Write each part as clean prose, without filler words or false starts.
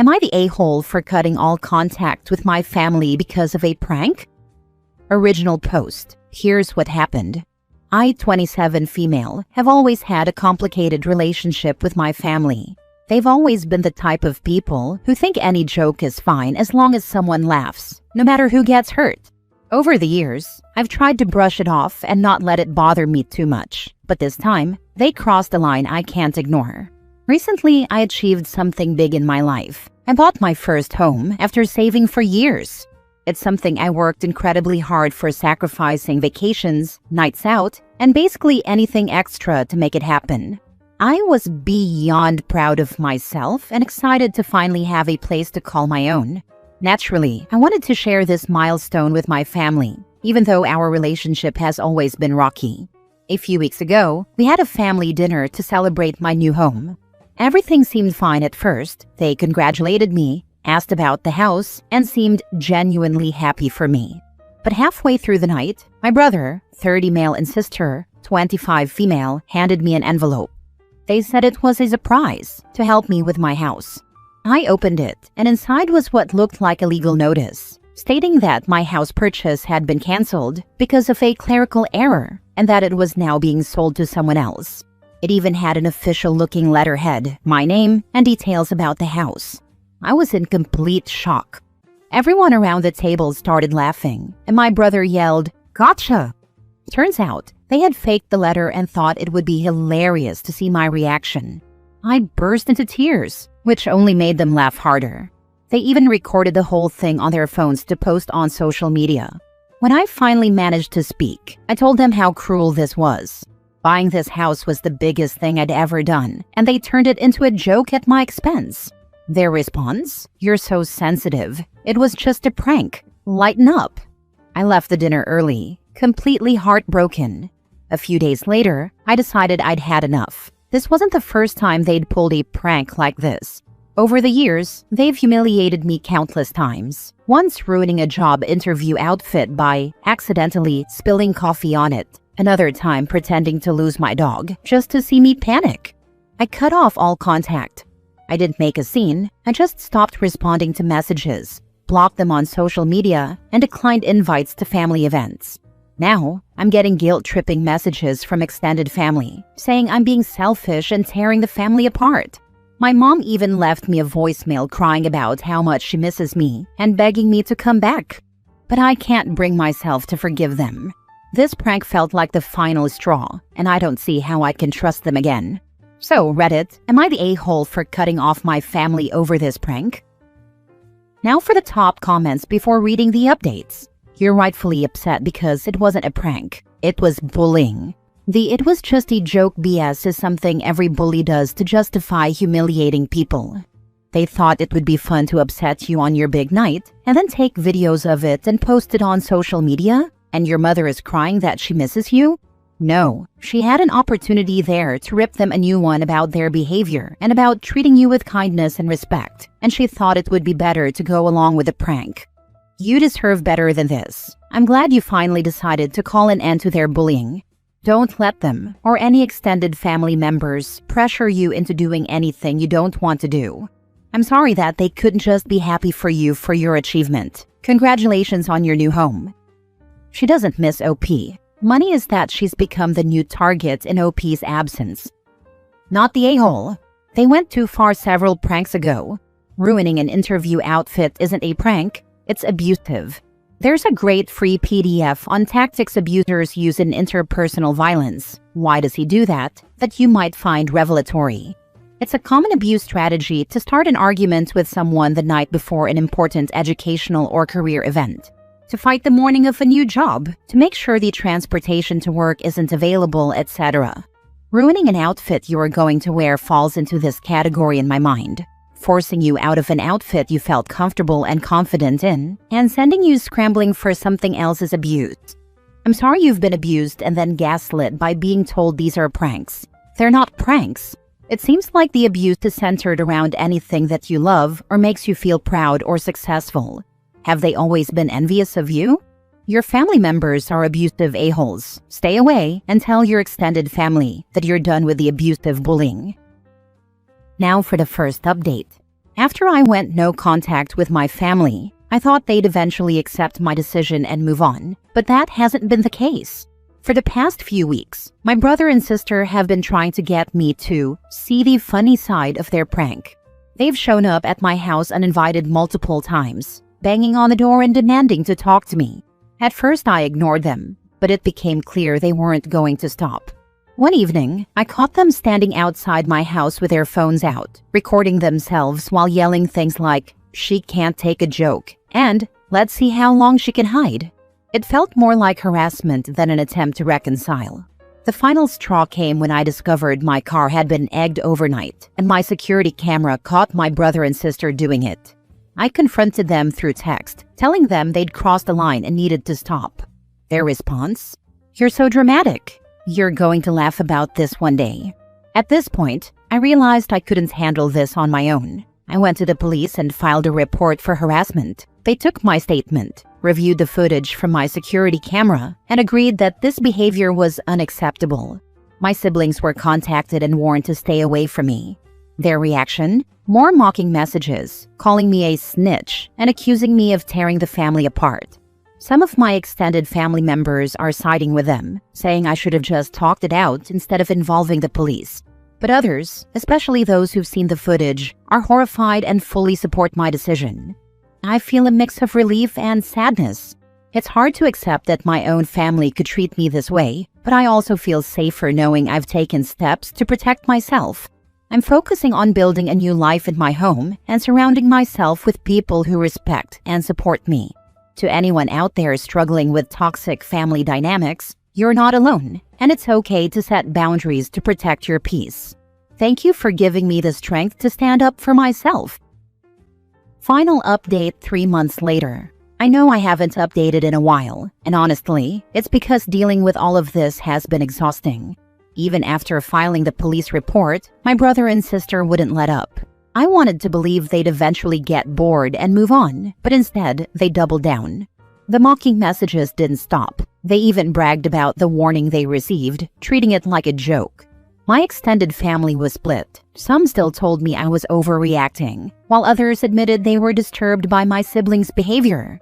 Am I the a-hole for cutting all contact with my family because of a prank? Original post. Here's what happened. I, 27 female, have always had a complicated relationship with my family. They've always been the type of people who think any joke is fine as long as someone laughs, no matter who gets hurt. Over the years, I've tried to brush it off and not let it bother me too much, but this time, they crossed a line I can't ignore. Recently, I achieved something big in my life. I bought my first home after saving for years. It's something I worked incredibly hard for, sacrificing vacations, nights out, and basically anything extra to make it happen. I was beyond proud of myself and excited to finally have a place to call my own. Naturally, I wanted to share this milestone with my family, even though our relationship has always been rocky. A few weeks ago, we had a family dinner to celebrate my new home. Everything seemed fine at first. They congratulated me, asked about the house, and seemed genuinely happy for me. But halfway through the night, my brother, 30 male, and sister, 25 female, handed me an envelope. They said it was a surprise to help me with my house. I opened it, and inside was what looked like a legal notice, stating that my house purchase had been canceled because of a clerical error and that it was now being sold to someone else. It even had an official-looking letterhead, my name, and details about the house. I was in complete shock. Everyone around the table started laughing, and my brother yelled, "Gotcha!" Turns out, they had faked the letter and thought it would be hilarious to see my reaction. I burst into tears, which only made them laugh harder. They even recorded the whole thing on their phones to post on social media. When I finally managed to speak, I told them how cruel this was. Buying this house was the biggest thing I'd ever done, and they turned it into a joke at my expense. Their response? "You're so sensitive. It was just a prank. Lighten up." I left the dinner early, completely heartbroken. A few days later, I decided I'd had enough. This wasn't the first time they'd pulled a prank like this. Over the years, they've humiliated me countless times, once ruining a job interview outfit by accidentally spilling coffee on it, another time pretending to lose my dog just to see me panic. I cut off all contact. I didn't make a scene, I just stopped responding to messages, blocked them on social media, and declined invites to family events. Now, I'm getting guilt-tripping messages from extended family, saying I'm being selfish and tearing the family apart. My mom even left me a voicemail crying about how much she misses me and begging me to come back. But I can't bring myself to forgive them. This prank felt like the final straw, and I don't see how I can trust them again. So, Reddit, am I the a-hole for cutting off my family over this prank? Now for the top comments before reading the updates. You're rightfully upset because it wasn't a prank. It was bullying. The "it was just a joke" BS is something every bully does to justify humiliating people. They thought it would be fun to upset you on your big night and then take videos of it and post it on social media, and your mother is crying that she misses you? No, she had an opportunity there to rip them a new one about their behavior and about treating you with kindness and respect, and she thought it would be better to go along with the prank. You deserve better than this. I'm glad you finally decided to call an end to their bullying. Don't let them, or any extended family members, pressure you into doing anything you don't want to do. I'm sorry that they couldn't just be happy for you for your achievement. Congratulations on your new home. She doesn't miss OP. Money is that she's become the new target in OP's absence. Not the a-hole. They went too far several pranks ago. Ruining an interview outfit isn't a prank, it's abusive. There's a great free PDF on tactics abusers use in interpersonal violence. Why does he do that? That you might find revelatory. It's a common abuse strategy to start an argument with someone the night before an important educational or career event, to fight the morning of a new job, to make sure the transportation to work isn't available, etc. Ruining an outfit you are going to wear falls into this category in my mind. Forcing you out of an outfit you felt comfortable and confident in, and sending you scrambling for something else is abuse. I'm sorry you've been abused and then gaslit by being told these are pranks. They're not pranks. It seems like the abuse is centered around anything that you love or makes you feel proud or successful. Have they always been envious of you? Your family members are abusive a-holes. Stay away and tell your extended family that you're done with the abusive bullying. Now for the first update. After I went no contact with my family, I thought they'd eventually accept my decision and move on, but that hasn't been the case. For the past few weeks, my brother and sister have been trying to get me to see the funny side of their prank. They've shown up at my house uninvited multiple times, banging on the door and demanding to talk to me. At first, I ignored them, but it became clear they weren't going to stop. One evening, I caught them standing outside my house with their phones out, recording themselves while yelling things like, "She can't take a joke," and "Let's see how long she can hide." It felt more like harassment than an attempt to reconcile. The final straw came when I discovered my car had been egged overnight, and my security camera caught my brother and sister doing it. I confronted them through text, telling them they'd crossed the line and needed to stop. Their response? "You're so dramatic. You're going to laugh about this one day." At this point, I realized I couldn't handle this on my own. I went to the police and filed a report for harassment. They took my statement, reviewed the footage from my security camera, and agreed that this behavior was unacceptable. My siblings were contacted and warned to stay away from me. Their reaction? More mocking messages, calling me a snitch, and accusing me of tearing the family apart. Some of my extended family members are siding with them, saying I should have just talked it out instead of involving the police. But others, especially those who've seen the footage, are horrified and fully support my decision. I feel a mix of relief and sadness. It's hard to accept that my own family could treat me this way, but I also feel safer knowing I've taken steps to protect myself. I'm focusing on building a new life in my home and surrounding myself with people who respect and support me. To anyone out there struggling with toxic family dynamics, you're not alone, and it's okay to set boundaries to protect your peace. Thank you for giving me the strength to stand up for myself. Final update 3 months later. I know I haven't updated in a while, and honestly, it's because dealing with all of this has been exhausting. Even after filing the police report, my brother and sister wouldn't let up. I wanted to believe they'd eventually get bored and move on, but instead, they doubled down. The mocking messages didn't stop. They even bragged about the warning they received, treating it like a joke. My extended family was split. Some still told me I was overreacting, while others admitted they were disturbed by my siblings' behavior.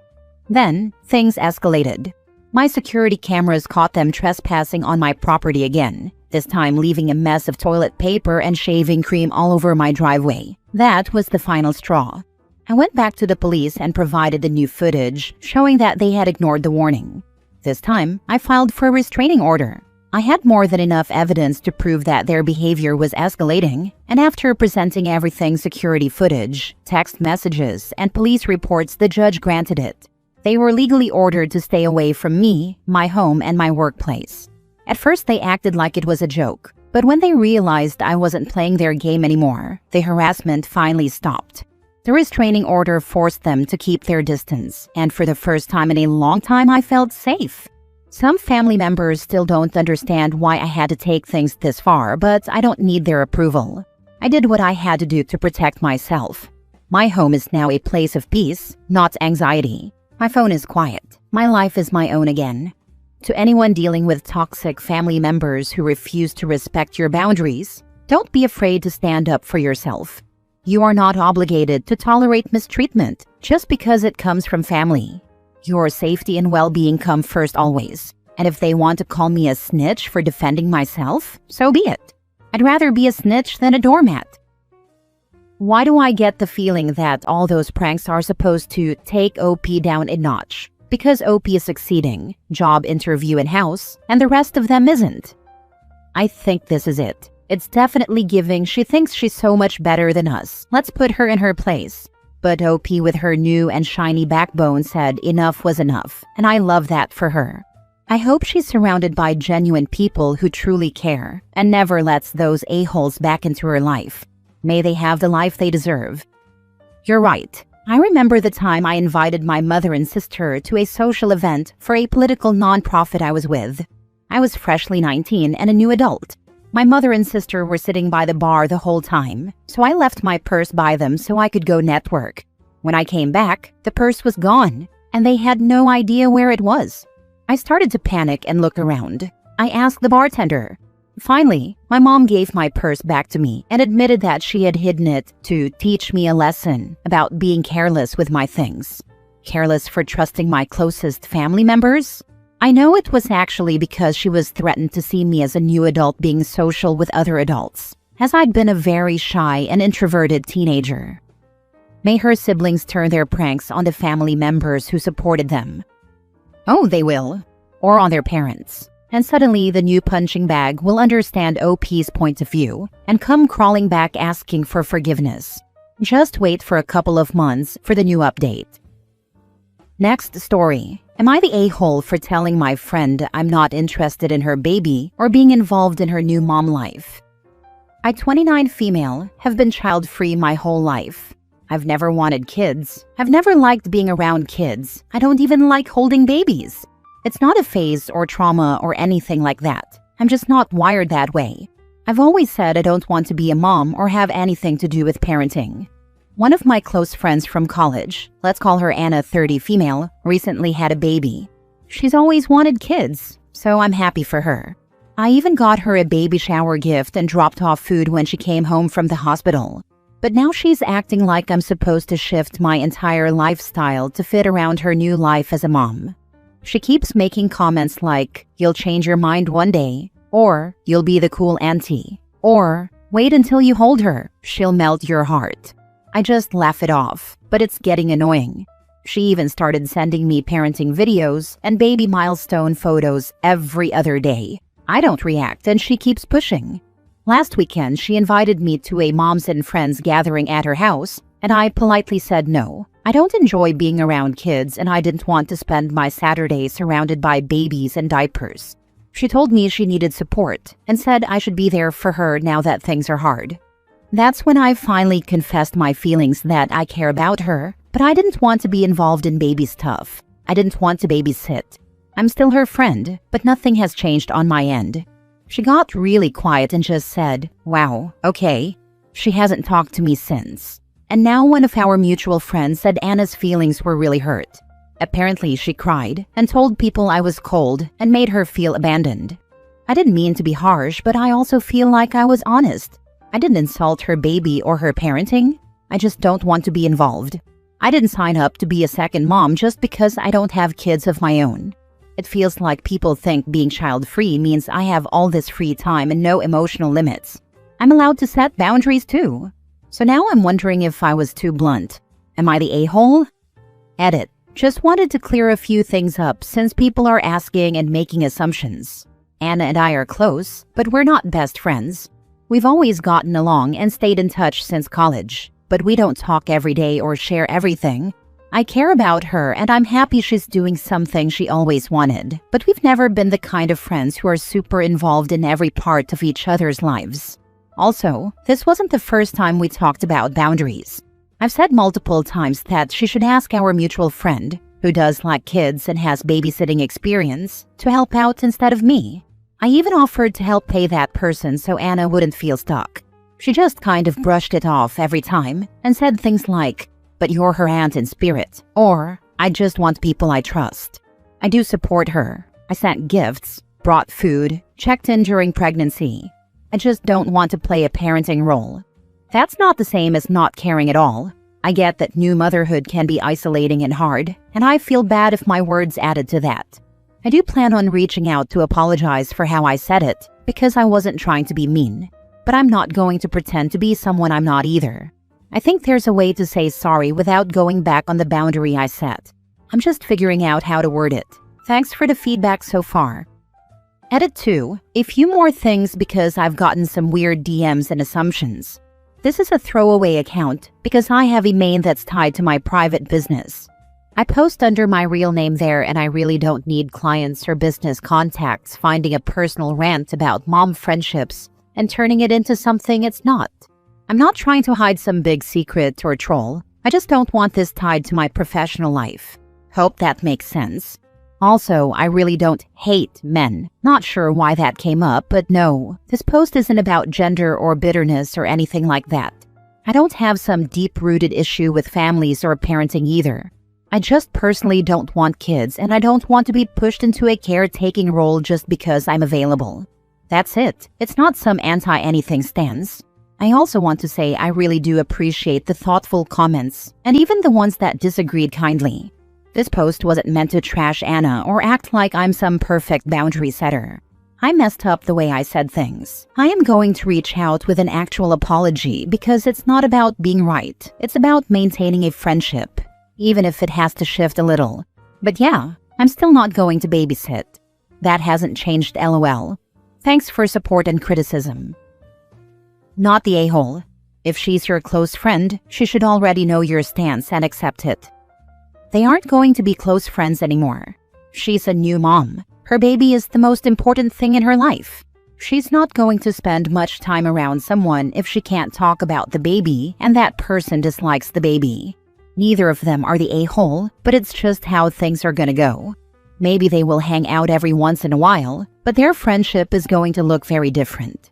Then, things escalated. My security cameras caught them trespassing on my property again, this time leaving a mess of toilet paper and shaving cream all over my driveway. That was the final straw. I went back to the police and provided the new footage, showing that they had ignored the warning. This time, I filed for a restraining order. I had more than enough evidence to prove that their behavior was escalating, and after presenting everything security footage, text messages, and police reports, the judge granted it. They were legally ordered to stay away from me, my home, and my workplace. At first, they acted like it was a joke, but when they realized I wasn't playing their game anymore, the harassment finally stopped. The restraining order forced them to keep their distance, and for the first time in a long time, I felt safe. Some family members still don't understand why I had to take things this far, but I don't need their approval. I did what I had to do to protect myself. My home is now a place of peace, not anxiety. My phone is quiet. My life is my own again. To anyone dealing with toxic family members who refuse to respect your boundaries, don't be afraid to stand up for yourself. You are not obligated to tolerate mistreatment just because it comes from family. Your safety and well-being come first always. And if they want to call me a snitch for defending myself, so be it. I'd rather be a snitch than a doormat. Why do I get the feeling that all those pranks are supposed to take OP down a notch? Because OP is succeeding, job interview in-house, and the rest of them isn't. I think this is it. It's definitely giving she thinks she's so much better than us. Let's put her in her place. But OP with her new and shiny backbone said enough was enough, and I love that for her. I hope she's surrounded by genuine people who truly care and never lets those a-holes back into her life. May they have the life they deserve. You're right. I remember the time I invited my mother and sister to a social event for a political nonprofit I was with. I was freshly 19 and a new adult. My mother and sister were sitting by the bar the whole time, so I left my purse by them so I could go network. When I came back, the purse was gone, and they had no idea where it was. I started to panic and look around. I asked the bartender. Finally, my mom gave my purse back to me and admitted that she had hidden it to teach me a lesson about being careless with my things. Careless for trusting my closest family members? I know it was actually because she was threatened to see me as a new adult being social with other adults, as I'd been a very shy and introverted teenager. May her siblings turn their pranks on the family members who supported them. Oh, they will. Or on their parents. And suddenly the new punching bag will understand OP's point of view and come crawling back asking for forgiveness. Just wait for a couple of months for the new update. Next story. Am I the a-hole for telling my friend I'm not interested in her baby or being involved in her new mom life? I, 29 female, have been child-free my whole life. I've never wanted kids. I've never liked being around kids. I don't even like holding babies. It's not a phase or trauma or anything like that. I'm just not wired that way. I've always said I don't want to be a mom or have anything to do with parenting. One of my close friends from college, let's call her Anna, 30 female, recently had a baby. She's always wanted kids, so I'm happy for her. I even got her a baby shower gift and dropped off food when she came home from the hospital. But now she's acting like I'm supposed to shift my entire lifestyle to fit around her new life as a mom. She keeps making comments like, "You'll change your mind one day," or "You'll be the cool auntie," or "Wait until you hold her, she'll melt your heart." I just laugh it off, but it's getting annoying. She even started sending me parenting videos and baby milestone photos every other day. I don't react and she keeps pushing. Last weekend, she invited me to a moms and friends gathering at her house, and I politely said no. I don't enjoy being around kids and I didn't want to spend my Saturdays surrounded by babies and diapers. She told me she needed support and said I should be there for her now that things are hard. That's when I finally confessed my feelings that I care about her, but I didn't want to be involved in baby stuff. I didn't want to babysit. I'm still her friend, but nothing has changed on my end. She got really quiet and just said, "Wow, okay." She hasn't talked to me since. And now one of our mutual friends said Anna's feelings were really hurt. Apparently she cried and told people I was cold and made her feel abandoned. I didn't mean to be harsh, but I also feel like I was honest. I didn't insult her baby or her parenting. I just don't want to be involved. I didn't sign up to be a second mom just because I don't have kids of my own. It feels like people think being child-free means I have all this free time and no emotional limits. I'm allowed to set boundaries too. So now I'm wondering if I was too blunt. Am I the a-hole? Edit. Just wanted to clear a few things up since people are asking and making assumptions. Anna and I are close, but we're not best friends. We've always gotten along and stayed in touch since college, but we don't talk every day or share everything. I care about her and I'm happy she's doing something she always wanted, but we've never been the kind of friends who are super involved in every part of each other's lives. Also, this wasn't the first time we talked about boundaries. I've said multiple times that she should ask our mutual friend, who does like kids and has babysitting experience, to help out instead of me. I even offered to help pay that person so Anna wouldn't feel stuck. She just kind of brushed it off every time and said things like, "But you're her aunt in spirit," or "I just want people I trust." I do support her. I sent gifts, brought food, checked in during pregnancy. I just don't want to play a parenting role. That's not the same as not caring at all. I get that new motherhood can be isolating and hard, and I feel bad if my words added to that. I do plan on reaching out to apologize for how I said it, because I wasn't trying to be mean. But I'm not going to pretend to be someone I'm not either. I think there's a way to say sorry without going back on the boundary I set. I'm just figuring out how to word it. Thanks for the feedback so far. Edit 2. A few more things because I've gotten some weird DMs and assumptions. This is a throwaway account because I have a main that's tied to my private business. I post under my real name there and I really don't need clients or business contacts finding a personal rant about mom friendships and turning it into something it's not. I'm not trying to hide some big secret or troll. I just don't want this tied to my professional life. Hope that makes sense. Also, I really don't hate men. Not sure why that came up, but no, this post isn't about gender or bitterness or anything like that. I don't have some deep-rooted issue with families or parenting either. I just personally don't want kids and I don't want to be pushed into a caretaking role just because I'm available. That's it. It's not some anti-anything stance. I also want to say I really do appreciate the thoughtful comments, and even the ones that disagreed kindly. This post wasn't meant to trash Anna or act like I'm some perfect boundary setter. I messed up the way I said things. I am going to reach out with an actual apology because it's not about being right. It's about maintaining a friendship, even if it has to shift a little. But yeah, I'm still not going to babysit. That hasn't changed, LOL. Thanks for support and criticism. Not the a-hole. If she's your close friend, she should already know your stance and accept it. They aren't going to be close friends anymore. She's a new mom. Her baby is the most important thing in her life. She's not going to spend much time around someone if she can't talk about the baby and that person dislikes the baby. Neither of them are the a-hole, but it's just how things are gonna go. Maybe they will hang out every once in a while, but their friendship is going to look very different.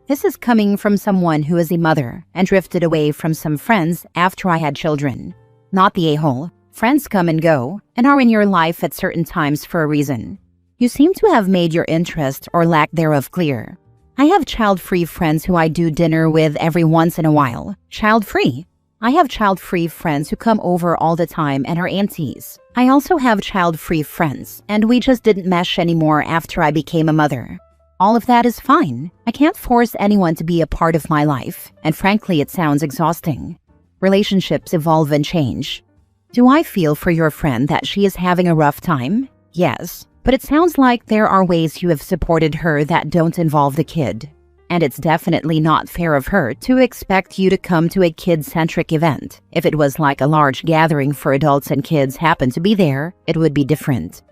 This is coming from someone who is a mother and drifted away from some friends after I had children. Not the a-hole. Friends come and go and are in your life at certain times for a reason. You seem to have made your interest or lack thereof clear. I have child-free friends who I do dinner with every once in a while. Child-free. I have child-free friends who come over all the time and are aunties. I also have child-free friends, and we just didn't mesh anymore after I became a mother. All of that is fine. I can't force anyone to be a part of my life, and frankly, it sounds exhausting. Relationships evolve and change. Do I feel for your friend that she is having a rough time? Yes, but it sounds like there are ways you have supported her that don't involve the kid. And it's definitely not fair of her to expect you to come to a kid-centric event. If it was like a large gathering for adults and kids happen to be there, it would be different.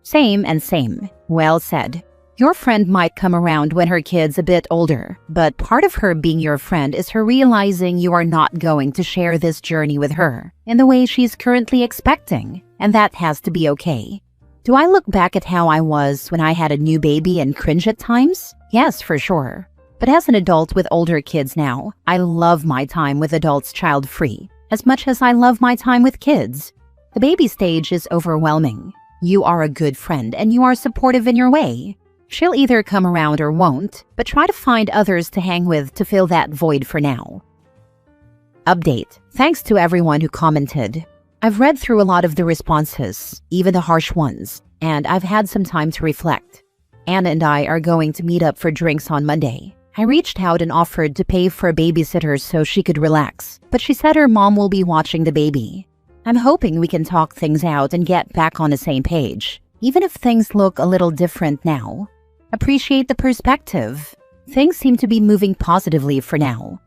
Same and same. Well said. Your friend might come around when her kid's a bit older, but part of her being your friend is her realizing you are not going to share this journey with her in the way she's currently expecting, and that has to be okay. Do I look back at how I was when I had a new baby and cringe at times? Yes, for sure. But as an adult with older kids now, I love my time with adults child-free as much as I love my time with kids. The baby stage is overwhelming. You are a good friend and you are supportive in your way. She'll either come around or won't, but try to find others to hang with to fill that void for now. Update. Thanks to everyone who commented. I've read through a lot of the responses, even the harsh ones, and I've had some time to reflect. Anna and I are going to meet up for drinks on Monday. I reached out and offered to pay for a babysitter so she could relax, but she said her mom will be watching the baby. I'm hoping we can talk things out and get back on the same page, even if things look a little different now. Appreciate the perspective. Things seem to be moving positively for now.